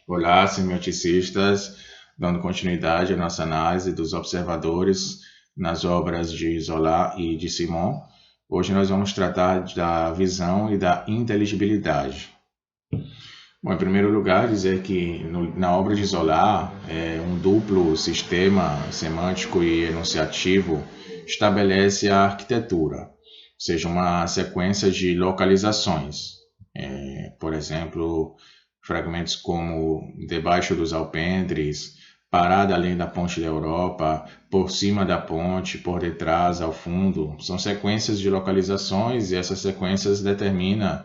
Olá, semioticistas, dando continuidade à nossa análise dos observadores nas obras de Zola e de Simon. Hoje nós vamos tratar da visão e da inteligibilidade. Bom, em primeiro lugar, dizer que na obra de Zola, um duplo sistema semântico e enunciativo estabelece a arquitetura, ou seja, uma sequência de localizações. Por exemplo, fragmentos como debaixo dos alpendres, parada além da ponte da Europa, por cima da ponte, por detrás, ao fundo. São sequências de localizações e essas sequências determinam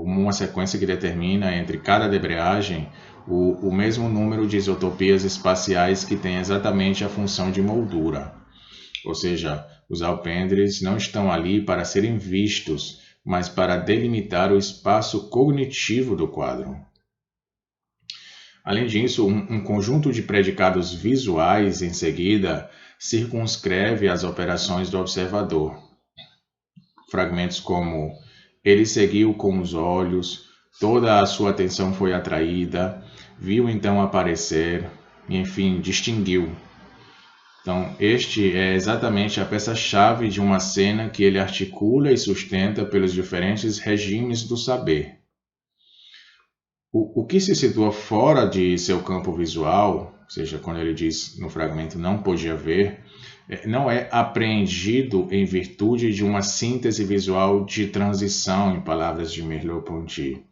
uma sequência que determina entre cada debreagem o mesmo número de isotopias espaciais que tem exatamente a função de moldura. Ou seja, os alpendres não estão ali para serem vistos, mas para delimitar o espaço cognitivo do quadro. Além disso, um conjunto de predicados visuais em seguida circunscreve as operações do observador. Fragmentos como ele seguiu com os olhos, toda a sua atenção foi atraída, viu então aparecer, e enfim, distinguiu. Então, este é exatamente a peça-chave de uma cena que ele articula e sustenta pelos diferentes regimes do saber. O que se situa fora de seu campo visual, ou seja, quando ele diz no fragmento não podia ver, não é apreendido em virtude de uma síntese visual de transição, em palavras de Merleau-Ponty,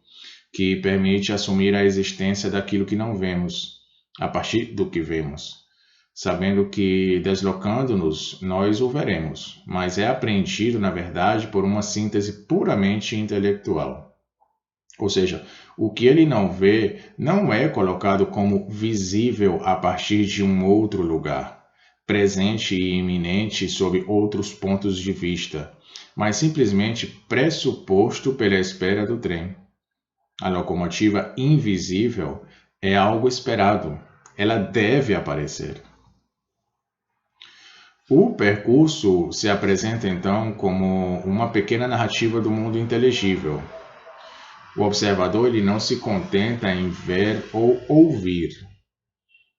que permite assumir a existência daquilo que não vemos, a partir do que vemos, sabendo que, deslocando-nos, nós o veremos, mas é apreendido, na verdade, por uma síntese puramente intelectual. Ou seja, o que ele não vê não é colocado como visível a partir de um outro lugar, presente e iminente sob outros pontos de vista, mas simplesmente pressuposto pela espera do trem. A locomotiva invisível é algo esperado, ela deve aparecer. O percurso se apresenta então como uma pequena narrativa do mundo inteligível. O observador ele não se contenta em ver ou ouvir.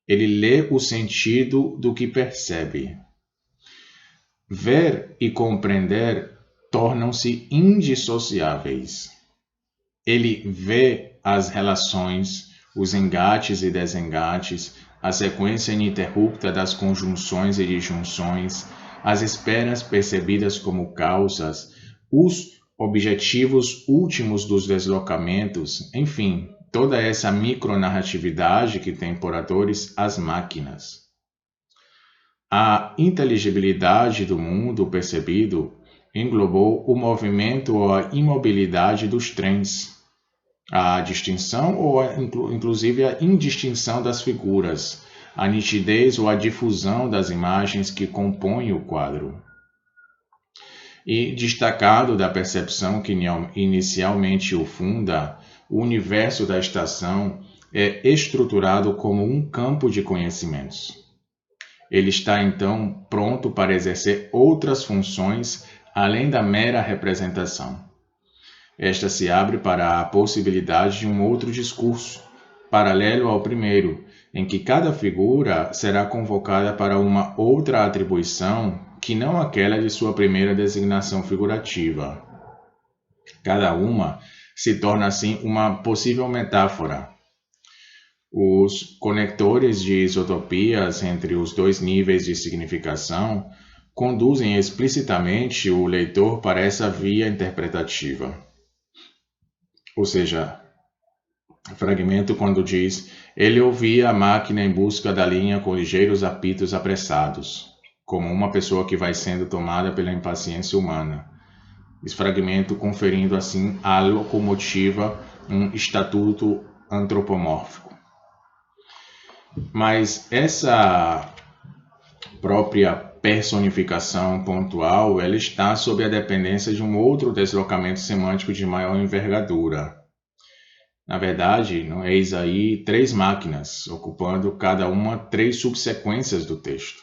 Ele lê o sentido do que percebe. Ver e compreender tornam-se indissociáveis. Ele vê as relações, os engates e desengates, a sequência ininterrupta das conjunções e disjunções, as esperas percebidas como causas, os objetivos últimos dos deslocamentos, enfim, toda essa micronarratividade que tem por atores as máquinas. A inteligibilidade do mundo percebido englobou o movimento ou a imobilidade dos trens, a distinção ou inclusive a indistinção das figuras, a nitidez ou a difusão das imagens que compõem o quadro. E destacado da percepção que inicialmente o funda, o universo da estação é estruturado como um campo de conhecimentos. Ele está então pronto para exercer outras funções além da mera representação. Esta se abre para a possibilidade de um outro discurso, paralelo ao primeiro, em que cada figura será convocada para uma outra atribuição que não aquela de sua primeira designação figurativa. Cada uma se torna assim uma possível metáfora. Os conectores de isotopias entre os dois níveis de significação conduzem explicitamente o leitor para essa via interpretativa. Ou seja, fragmento quando diz: ele ouvia a máquina em busca da linha com ligeiros apitos apressados, como uma pessoa que vai sendo tomada pela impaciência humana. Esse fragmento conferindo assim à locomotiva um estatuto antropomórfico. Mas essa própria personificação pontual, ela está sob a dependência de um outro deslocamento semântico de maior envergadura. Na verdade, eis aí três máquinas, ocupando cada uma três subsequências do texto.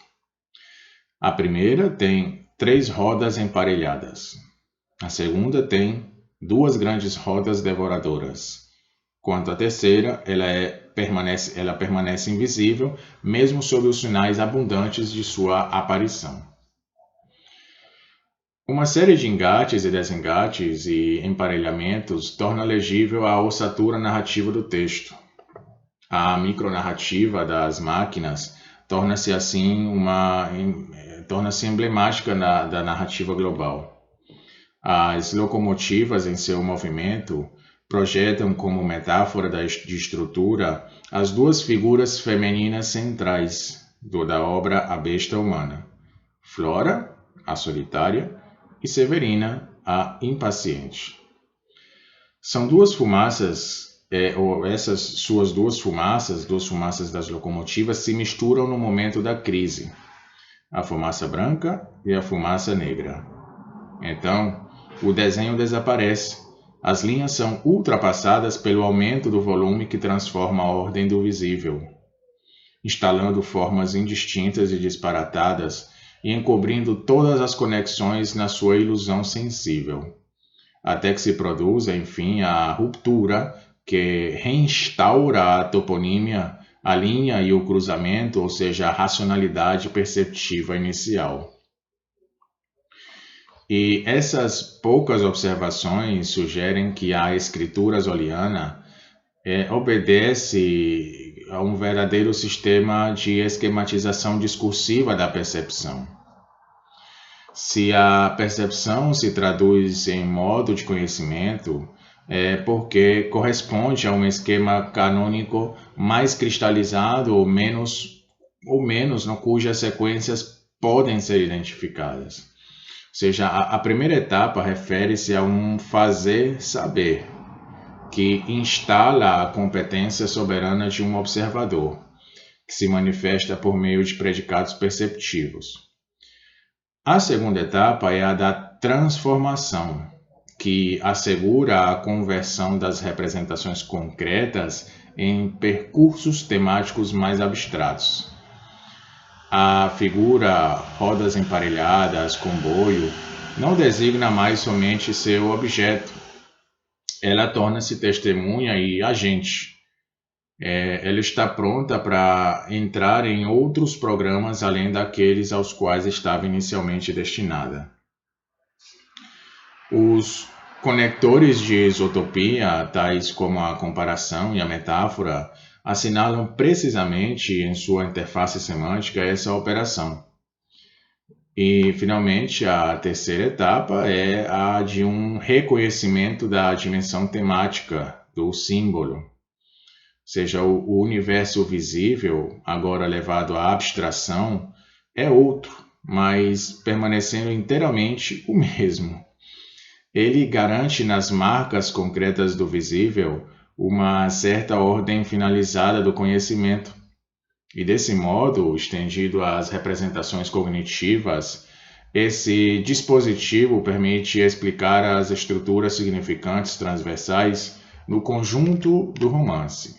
A primeira tem três rodas emparelhadas. A segunda tem duas grandes rodas devoradoras, Quanto à terceira, ela permanece invisível, mesmo sob os sinais abundantes de sua aparição. Uma série de engates e desengates e emparelhamentos torna legível a ossatura narrativa do texto. A micronarrativa das máquinas torna-se assim emblemática da narrativa global. As locomotivas em seu movimento projetam como metáfora de estrutura as duas figuras femininas centrais da obra A Besta Humana: Flora, a solitária, e Severina, a impaciente. São duas fumaças, essas suas duas fumaças das locomotivas se misturam no momento da crise, a fumaça branca e a fumaça negra. Então, o desenho desaparece. As linhas são ultrapassadas pelo aumento do volume que transforma a ordem do visível, instalando formas indistintas e disparatadas e encobrindo todas as conexões na sua ilusão sensível, até que se produza, enfim, a ruptura que reinstaura a toponímia, a linha e o cruzamento, ou seja, a racionalidade perceptiva inicial. E essas poucas observações sugerem que a escritura zoliana obedece a um verdadeiro sistema de esquematização discursiva da percepção. Se a percepção se traduz em modo de conhecimento, é porque corresponde a um esquema canônico mais cristalizado ou menos, cujas sequências podem ser identificadas. Ou seja, a primeira etapa refere-se a um fazer-saber, que instala a competência soberana de um observador, que se manifesta por meio de predicados perceptivos. A segunda etapa é a da transformação, que assegura a conversão das representações concretas em percursos temáticos mais abstratos. A figura rodas emparelhadas, comboio, não designa mais somente seu objeto. Ela torna-se testemunha e agente. Ela está pronta para entrar em outros programas além daqueles aos quais estava inicialmente destinada. Os conectores de isotopia, tais como a comparação e a metáfora, assinalam precisamente em sua interface semântica essa operação. E, finalmente, a terceira etapa é a de um reconhecimento da dimensão temática do símbolo. Ou seja, o universo visível, agora levado à abstração, é outro, mas permanecendo inteiramente o mesmo. Ele garante nas marcas concretas do visível uma certa ordem finalizada do conhecimento, e desse modo, estendido às representações cognitivas, esse dispositivo permite explicar as estruturas significantes transversais no conjunto do romance.